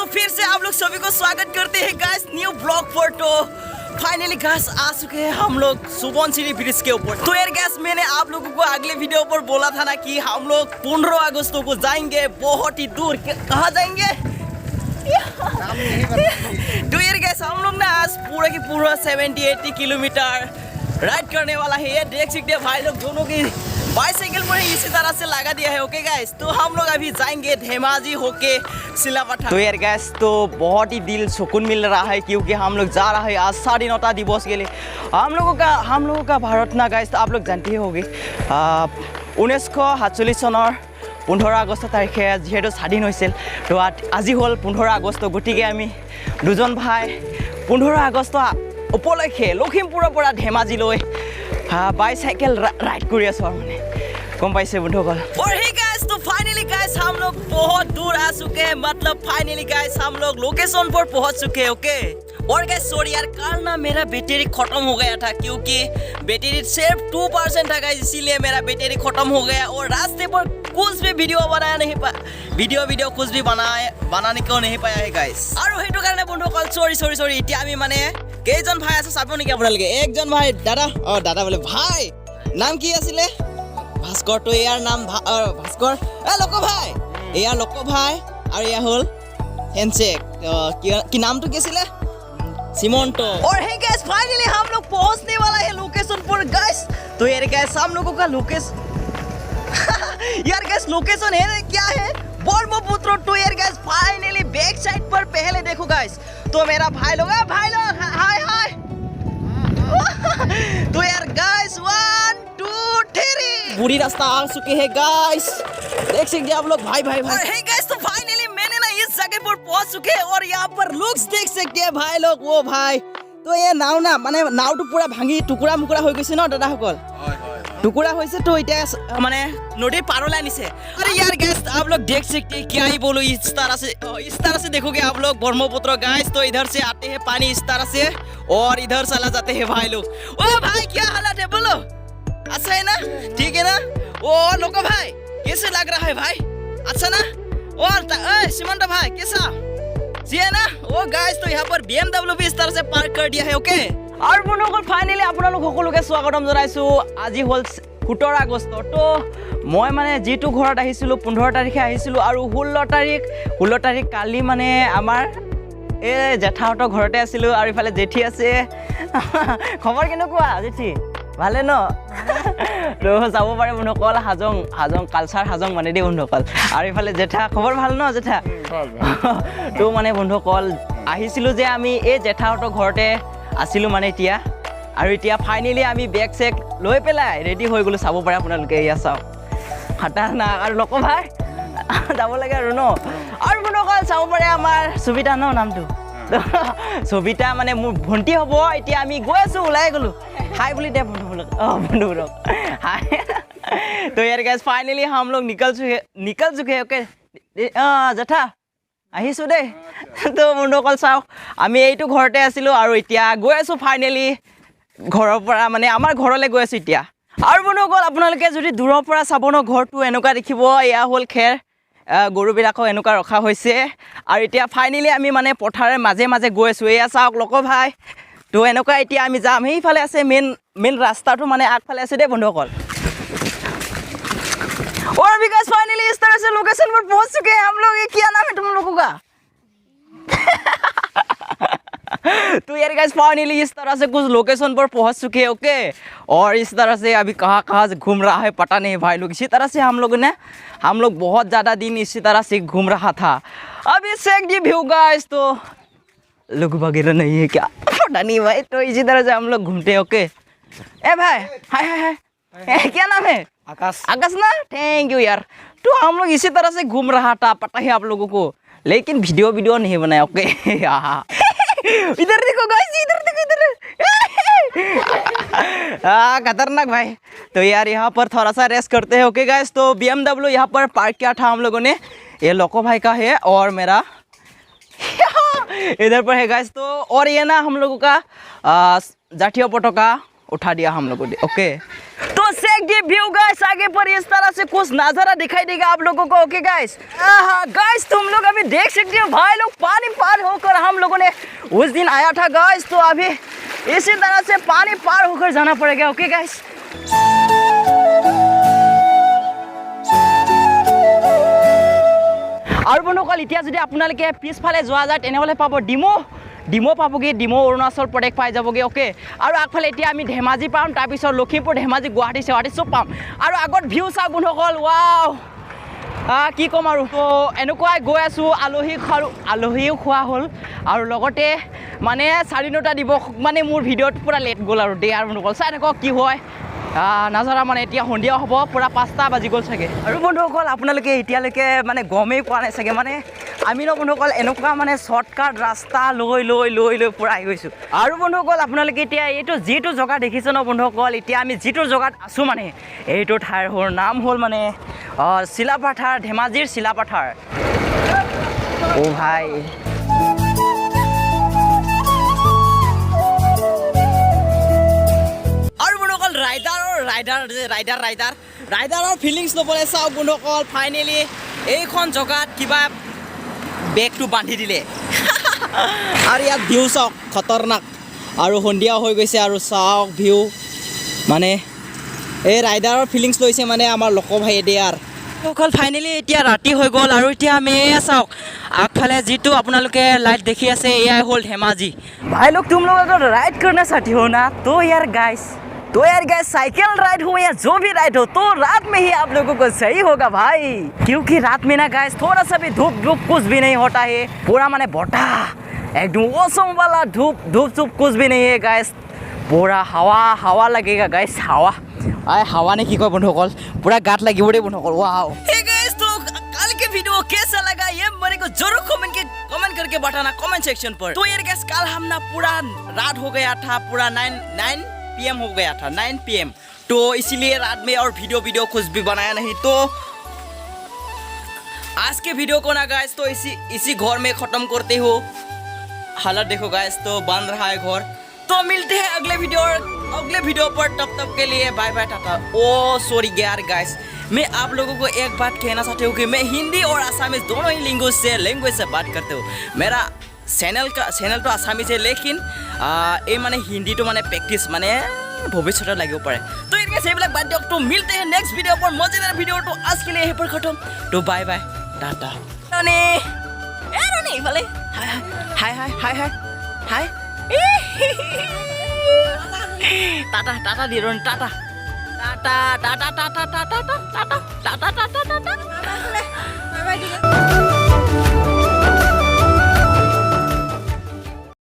फिर से आप लोग सभी को स्वागत करते हैं गाइस न्यू ब्लॉग पर। तो फाइनली गाइस आ चुके हैं हम लोग सुबनसिरी ब्रिज के ऊपर। तो यार गाइस मैंने आप लोगों को अगले वीडियो पर बोला था ना कि हम लोग 15 अगस्त को जाएंगे बहुत ही दूर। कहाँ जाएंगे? तो यार गाइस हम लोग ना आज पूरा की पूरा 70-80 किलोमीटर राइड करने वाला है। ये देख सकते हैं भाई लोग दोनों की बाइसाइकिल पर इसी तरह से लगा दिया है। ओके गाइस, तो हम लोग अभी जाएंगे धेमाजी होके सिलापट्टा। तो यार गाइस तो बहुत ही दिल सुकून मिल रहा है क्योंकि हम लोग जा रहे हैं आज स्वाधीनता दिवस के लिए। हम लोगों का भारत ना गाइस तो आप लोग जानते ही होंगे 1947 सनर 15 আগষ্ট তাৰিখে যিহেতু স্বাধীন হৈছিল। তো আজি হ'ল 15 আগষ্ট, গতিকে আমি দুজন ভাই 15 আগষ্ট উপলক্ষে লখিমপুৰৰ পৰা ধেমাজিলৈ बाइसाइकिल राइड कर गम पाइसे बंधुकल। और हे गाइस तो फाइनली गाइस हम लोग बहुत दूर आ चुके हैं। मतलब फाइनली गाइस हम लोग लोकेशन पर पहुंच चुके हैं। ओके और गाइस सॉरी यार कल ना मेरा बैटरी खत्म हो गया था क्योंकि बैटरी सिर्फ 2% था गाइस, इसीलिए मेरा बैटरी खत्म हो गया और रास्ते पर कुछ भी वीडियो बनाया नहीं पाया। वीडियो कुछ भी बनाने को नहीं पाया है गाइस। और हेतु कारण बंधुकल सॉरी इतना आमी माने केजन भाई আছে চাব নেকি আপোনালোকে? একজন ভাই দাদা দাদা বলে ভাই নাম কি আছিলে? ভাস্কৰ। তো ইয়াৰ নাম ভাস্কৰ। লোক ভাই এয়া লোক ভাই আৰু এয়া হ'ল হেনচেক। কি নামটো কি আছিলে? सीमोंटो। और हे गाइस फाइनली हम लोग पहुंचने वाला है लोकेशन पर गाइस। तो यार गाइस हम लोगों का लोकेशन यार गाइस लोकेशन है क्या है? ब्रह्मपुत्र। तो यार गाइस फाइनली बैक साइड पर पहले देखो गाइस तो मेरा भाई लोग हाय तो यार गाइस 1 2 3 पूरी रास्ता आ चुके हैं गाइस, देख सकते हैं आप लोग। भाई हे गाइस तो फाइनली मैंने ना इस जगह पर पहुंच चुके हैं और यहाँ पर लुक्स देख सकते हैं भाई लोग। वो भाई तो ये नाव ना माने नाव तो पूरा भांगी टुकुरा मुकुरा हो गई ना दादा सकल टुकुरा होइसे। तो इतना माने नदी पारोला निसे। अरे यार गाइस आप लोग देख सकते हैं क्या ही बोलो, इस तरह से देखोगे आप लोग ब्रह्मपुत्र गाइस। तो इधर से आते हैं पानी इस तरह से और इधर चला जाते हैं भाई लोग। ओ भाई क्या हालत है बोलो? अच्छा है ना? ठीक है ना? ओ लोको भाई कैसे लग रहा है भाई? अच्छा ना? और सीमंत भाई कैसा जी है ना? ओ गाइस तो यहाँ पर BMW भी इस तरह से पार्क कर दिया है। ओके और बंधुসকল फाइनली আপোনালোক সকলোকে স্বাগতম জনাইছো। আজি হ'ল 17 আগষ্ট। তো মই মানে যেটো ঘৰত আহিছিলো 15 তাৰিখে আহিছিলো আৰু 16 তাৰিখ কালি মানে আমাৰ এই জেঠাহঁতৰ ঘৰতে আছিলো আৰু ইফালে জেঠি আছে। খবৰ কেনেকুৱা জেঠি? ভালে ন? তো যাব পাৰে বন্ধুসকল হাজং কালচাৰ হাজং মানে দেই বন্ধুসকল। আৰু ইফালে জেঠা খবৰ ভাল ন জেঠা? তো মানে বন্ধুসকল আহিছিলো যে আমি এই জেঠাহঁতৰ ঘৰতে আছিলো মানে এতিয়া। আৰু এতিয়া ফাইনেলি আমি বেগ চেক লৈ পেলাই ৰেডি হৈ গ'লো। চাব পাৰে আপোনালোকে এয়া চাওক হাতা না আৰু লোক ভাই যাব লাগে আৰু ন। আৰু বন্ধুসকল চাব পাৰে আমাৰ সুবিধা ন নামটো সবিতা মানে মোৰ ভণ্টি হ'ব। এতিয়া আমি গৈ আছো ওলাই গ'লো हाय बोली दे बंधु लोग हाय। तो यार गाइस फाइनली हम लोग निकल चुके हैं। ओके जथा আহিছো দে। তো বন্ধুসকল চাওক আমি এইটো ঘৰতে আছিলো আৰু এতিয়া গৈ আছো ফাইনেলি ঘৰৰ পৰা মানে আমাৰ ঘৰলৈ গৈ আছো এতিয়া। আৰু বন্ধুসকল আপোনালোকে যদি দূৰৰ পৰা চাব ন ঘৰটো এনেকুৱা দেখিব। এয়া হ'ল খেৰ, গৰুবিলাকক এনেকুৱা ৰখা হৈছে। আৰু এতিয়া ফাইনেলি আমি মানে পথাৰৰ মাজে মাজে গৈ আছো। এয়া চাওক লোক ভাই। তো এনেকুৱা এতিয়া আমি যাম সেইফালে আছে মেইন ৰাস্তাটো মানে আগফালে আছে দেই বন্ধুসকল। और अभी गाइस फाइनली इस तरह से लोकेशन पर पहुंच चुके हैं हम लोग। ये क्या नाम है तुम लोगों का? तो यार गाइस फाइनली इस तरह से कुछ लोकेशन पर पहुंच चुके हैं। ओके और इस तरह से अभी कहाँ से घूम रहा है पता नहीं भाई लोग। इसी तरह से हम लोग बहुत ज़्यादा दिन इसी तरह से घूम रहा था। अभी शेख जी भी होगा इस तो लोग वगैरह नहीं है क्या पता नहीं भाई। तो इसी तरह से हम लोग घूमते हैं। ओके ए भाई हाय क्या नाम है? आकाश ना? थैंक यू यार। तो हम लोग इसी तरह से घूम रहा था पता है आप लोगों को, लेकिन वीडियो नहीं बनाया। ओके इधर देखो गाइस इधर खतरनाक भाई। तो यार यहाँ पर थोड़ा सा रेस्ट करते हैं। ओके गाइस तो BMW यहाँ पर पार्क किया था हम लोगों ने। ये लोको भाई का है और मेरा इधर पर है गाइस। तो और ये ना हम लोगों का जातीय पताका उठा दिया हम लोगों ने। ओके, तो सेक दी व्यू गाइस, आगे पर इस तरह से कुछ नज़ारा दिखाई देगा आप लोगों को। ओके गाइस, गाइस तुम लोग अभी देख सकते हो भाई लोग पानी पार होकर हम लोगों ने उस दिन आया था गाइस, तो अभी इसी तरह से पानी पार होकर जाना पड़ेगा। ओके गाइस, और बंधुসকল এতিয়া যদি আপোনালোকে পিছফালে যোৱা যায় তেনেহ'লে পাব ডিমো পাবগৈ, ডিমো অৰুণাচল প্ৰদেশ পাই যাবগৈ। অ'কে, আৰু আগফালে এতিয়া আমি ধেমাজি পাম, তাৰপিছত লখিমপুৰ, ধেমাজি, গুৱাহাটী চব পাম। আৰু আগত ভিউ চাওক বন্ধুসকল, ৱাও কি ক'ম আৰু। তো এনেকুৱাই গৈ আছোঁ, আলহীও খোৱা হ'ল, আৰু লগতে মানে স্বাধীনতা দিৱস মানে মোৰ ভিডিঅ'ত পূৰা লেট গ'ল আৰু দেই। আৰু বন্ধুসকল চাই থাকক কি হয় নাজানা, মানে এতিয়া সন্ধিয়া হ'ব, পূৰা 5টা বাজি গ'ল চাগে। আৰু বন্ধুসকল আপোনালোকে এতিয়ালৈকে মানে গমেই পোৱা নাই চাগে, মানে আমি ন বন্ধুসকল এনেকুৱা মানে শ্বৰ্টকাট ৰাস্তা লৈ পূৰা আহি গৈছোঁ। আৰু বন্ধুসকল আপোনালোকে এতিয়া এইটো যিটো জেগা দেখিছে ন বন্ধুসকল, এতিয়া আমি যিটো জেগাত আছোঁ মানে এইটো ঠাইৰ নাম হ'ল মানে চিলাপাথাৰ, ধেমাজিৰ চিলাপাথাৰ। অ' ভাই, ৰাইডাৰৰ ফিলিংছ ল'বলৈ চাওক বন্ধুসকল। ফাইনেলি এইখন জেগাত কিবা বেগটো বান্ধি দিলে আৰু ইয়াত ভিউ চাওক খতৰনাক, আৰু সন্ধিয়া হৈ গৈছে আৰু চাওক ভিউ, মানে এই ৰাইডাৰৰ ফিলিংছ লৈছে মানে আমাৰ লোক ভাই দিয়াৰ অকল। ফাইনেলি এতিয়া ৰাতি হৈ গ'ল, আৰু এতিয়া আমি এয়া চাওক আগফালে যিটো আপোনালোকে লাইট দেখি আছে এয়াই হ'ল ধেমাজি। ভাই লোক तुम लोग अगर राइड करना चाहते हो ना तो यार गाइस साइकिल राइड हो या जो भी राइड हो तो रात में ही आप लोगों को सही होगा भाई, क्योंकि रात में ना गाइस थोड़ा सा भी धूप कुछ भी नहीं होता है, पूरा माने बोटा एकदम ओसम वाला धूप कुछ भी नहीं है गाइस, पूरा हवा लगेगा गाइस। हवा ने की कय बंधुসকল, पूरा गात লাগিব दे बंधुসকल। वाओ हे गाइस, तो कल के वीडियो कैसा लगा ये मेरे को जरूर कमेंट करके बताना कमेंट सेक्शन पर। तो यार गाइस कल हम ना पूरा रात हो गया था, पूरा 9 PM हो गया था, 9 PM, तो इसीलिए रात में और वीडियो कुछ भी बनाया नहीं। तो आज के वीडियो को ना गाइस तो इसी घर में ख़त्म करते हो। हालत देखो गाइस, तो बन रहा है घर। तो मिलते हैं अगले वीडियो पर, तब के लिए बाय बाय टाटा। ओ सॉरी यार गाइस, मैं आप लोगों को एक बात कहना चाहती हूँ कि मैं हिंदी और आसामीज दोनों ही लैंग्वेज से बात करते हूँ। मेरा चैनल तो आसामीज है, लेकिन ये माने हिंदी तो माने प्रेक्टिस माने भविष्य लगे पड़े। तो इनके सेबलाक बात दियक, तो मिलते हैं नेक्स्ट वीडियो पर, मजेदार वीडियो। तो आज के लिए यहीं पर खत्म, तो बाय बाय टाटा। रोनी इफाले हाय टाटा दी रोनी, टाटा।